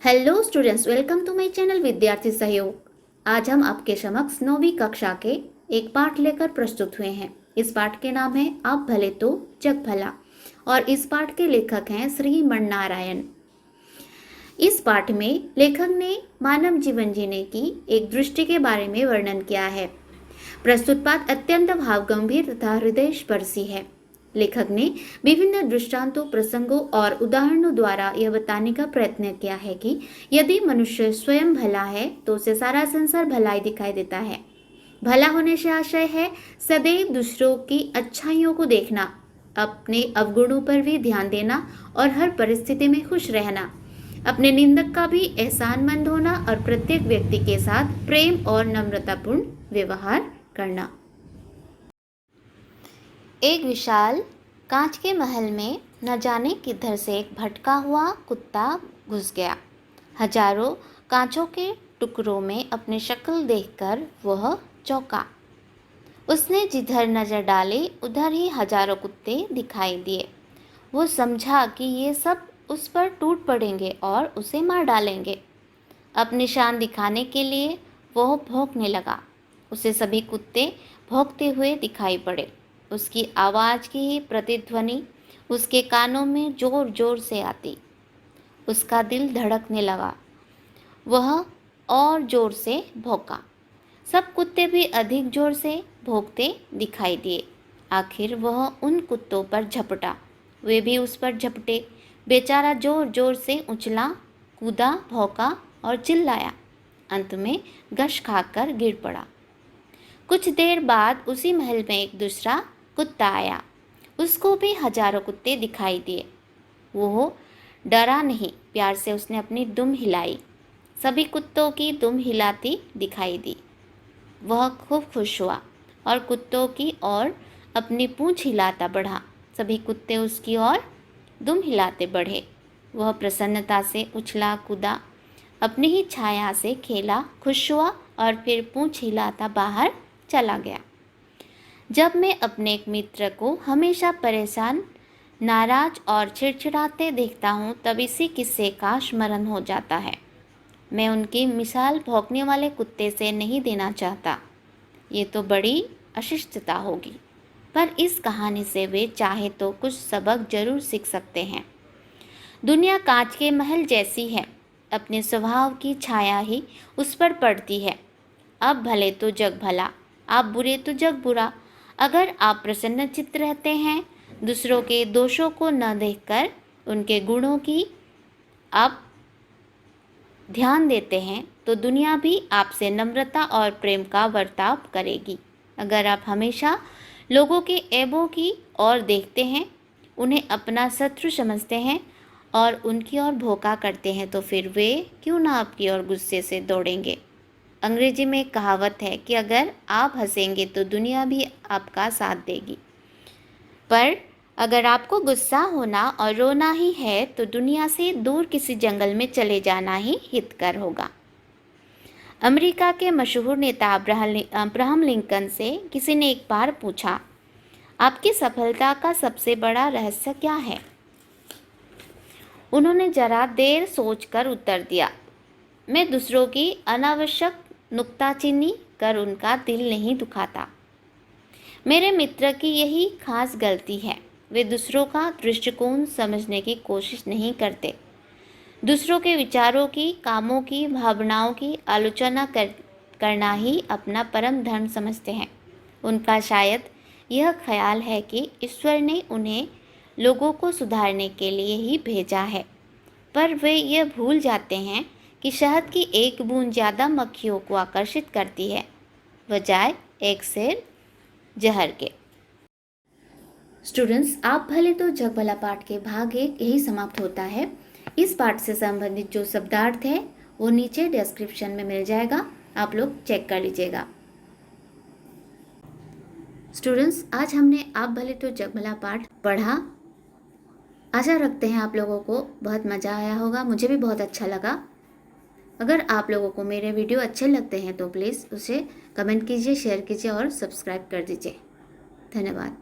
Hello students, welcome to my channel Vidyarthi Sahyog. आज हम आपके समक्ष 9वीं कक्षा के एक पाठ लेकर प्रस्तुत हुए हैं। इस पाठ के नाम है आप भले तो जग भला और इस पाठ के लेखक हैं श्री मणिनारायण। इस पाठ में लेखक ने मानव जीवन जीने की एक दृष्टि के बारे में वर्णन किया है। प्रस्तुत पाठ अत्यंत भावगंभीर तथा हृदय स्पर्शी है। लेखक ने विभिन्न दृष्टांतों, प्रसंगों और उदाहरणों द्वारा यह बताने का प्रयत्न किया है कि यदि मनुष्य स्वयं भला है तो उसे सारा संसार भलाई दिखाई देता है। भला होने से आशय है सदैव दूसरों की अच्छाइयों को देखना, अपने अवगुणों पर भी ध्यान देना और हर परिस्थिति में खुश रहना, अपने निंदक का भी एहसानमंद होना और प्रत्येक व्यक्ति के साथ प्रेम और नम्रतापूर्ण व्यवहार करना। एक विशाल कांच के महल में न जाने किधर से एक भटका हुआ कुत्ता घुस गया। हजारों कांचों के टुकड़ों में अपनी शक्ल देखकर वह चौंका। उसने जिधर नजर डाली उधर ही हजारों कुत्ते दिखाई दिए। वो समझा कि ये सब उस पर टूट पड़ेंगे और उसे मार डालेंगे। अपनी शान दिखाने के लिए वह भौंकने लगा। उसे सभी कुत्ते भौंकते हुए दिखाई पड़े। उसकी आवाज़ की ही प्रतिध्वनि उसके कानों में जोर जोर से आती। उसका दिल धड़कने लगा। वह और जोर से भौंका। सब कुत्ते भी अधिक जोर से भौंकते दिखाई दिए। आखिर वह उन कुत्तों पर झपटा। वे भी उस पर झपटे। बेचारा जोर जोर से उछला, कूदा, भौंका और चिल्लाया। अंत में गश खाकर गिर पड़ा। कुछ देर बाद उसी महल में एक दूसरा कुत्ता आया। उसको भी हजारों कुत्ते दिखाई दिए। वो डरा नहीं, प्यार से उसने अपनी दुम हिलाई। सभी कुत्तों की दुम हिलाती दिखाई दी। वह खूब खुश हुआ और कुत्तों की ओर अपनी पूंछ हिलाता बढ़ा। सभी कुत्ते उसकी ओर दुम हिलाते बढ़े। वह प्रसन्नता से उछला, कूदा, अपनी ही छाया से खेला, खुश हुआ और फिर पूंछ हिलाता बाहर चला गया। जब मैं अपने एक मित्र को हमेशा परेशान, नाराज और चिड़चिड़ाते देखता हूँ तब इसी किस्से का स्मरण हो जाता है। मैं उनकी मिसाल भौंकने वाले कुत्ते से नहीं देना चाहता, ये तो बड़ी अशिष्टता होगी, पर इस कहानी से वे चाहे तो कुछ सबक जरूर सीख सकते हैं। दुनिया कांच के महल जैसी है, अपने स्वभाव की छाया ही उस पर पड़ती है। आप भले तो जग भला, आप बुरे तो जग बुरा। अगर आप प्रसन्नचित्त रहते हैं, दूसरों के दोषों को न देखकर उनके गुणों की आप ध्यान देते हैं, तो दुनिया भी आपसे नम्रता और प्रेम का बर्ताव करेगी। अगर आप हमेशा लोगों के ऐबों की ओर देखते हैं, उन्हें अपना शत्रु समझते हैं और उनकी ओर भोंका करते हैं, तो फिर वे क्यों ना आपकी ओर गुस्से से दौड़ेंगे। अंग्रेजी में एक कहावत है कि अगर आप हंसेंगे तो दुनिया भी आपका साथ देगी, पर अगर आपको गुस्सा होना और रोना ही है तो दुनिया से दूर किसी जंगल में चले जाना ही हितकर होगा। अमेरिका के मशहूर नेता अब्राहम लिंकन से किसी ने एक बार पूछा, आपकी सफलता का सबसे बड़ा रहस्य क्या है? उन्होंने जरा देर सोचकर उत्तर दिया, मैं दूसरों की अनावश्यक नुक्ताचीनी कर उनका दिल नहीं दुखाता। मेरे मित्र की यही खास गलती है, वे दूसरों का दृष्टिकोण समझने की कोशिश नहीं करते। दूसरों के विचारों की, कामों की, भावनाओं की आलोचना करना ही अपना परम धर्म समझते हैं। उनका शायद यह ख्याल है कि ईश्वर ने उन्हें लोगों को सुधारने के लिए ही भेजा है, पर वे यह भूल जाते हैं कि शहद की एक बूंद ज़्यादा मक्खियों को आकर्षित करती है, बजाय एक सेर जहर के। स्टूडेंट्स, आप भले तो जग भला पाठ के भाग 1 यही समाप्त होता है। इस पाठ से संबंधित जो शब्दार्थ है वो नीचे डिस्क्रिप्शन में मिल जाएगा, आप लोग चेक कर लीजिएगा। स्टूडेंट्स, आज हमने आप भले तो जग भला पाठ पढ़ा। आशा रखते हैं आप लोगों को बहुत मज़ा आया होगा। मुझे भी बहुत अच्छा लगा। अगर आप लोगों को मेरे वीडियो अच्छे लगते हैं तो प्लीज़ उसे कमेंट कीजिए, शेयर कीजिए और सब्सक्राइब कर दीजिए। धन्यवाद।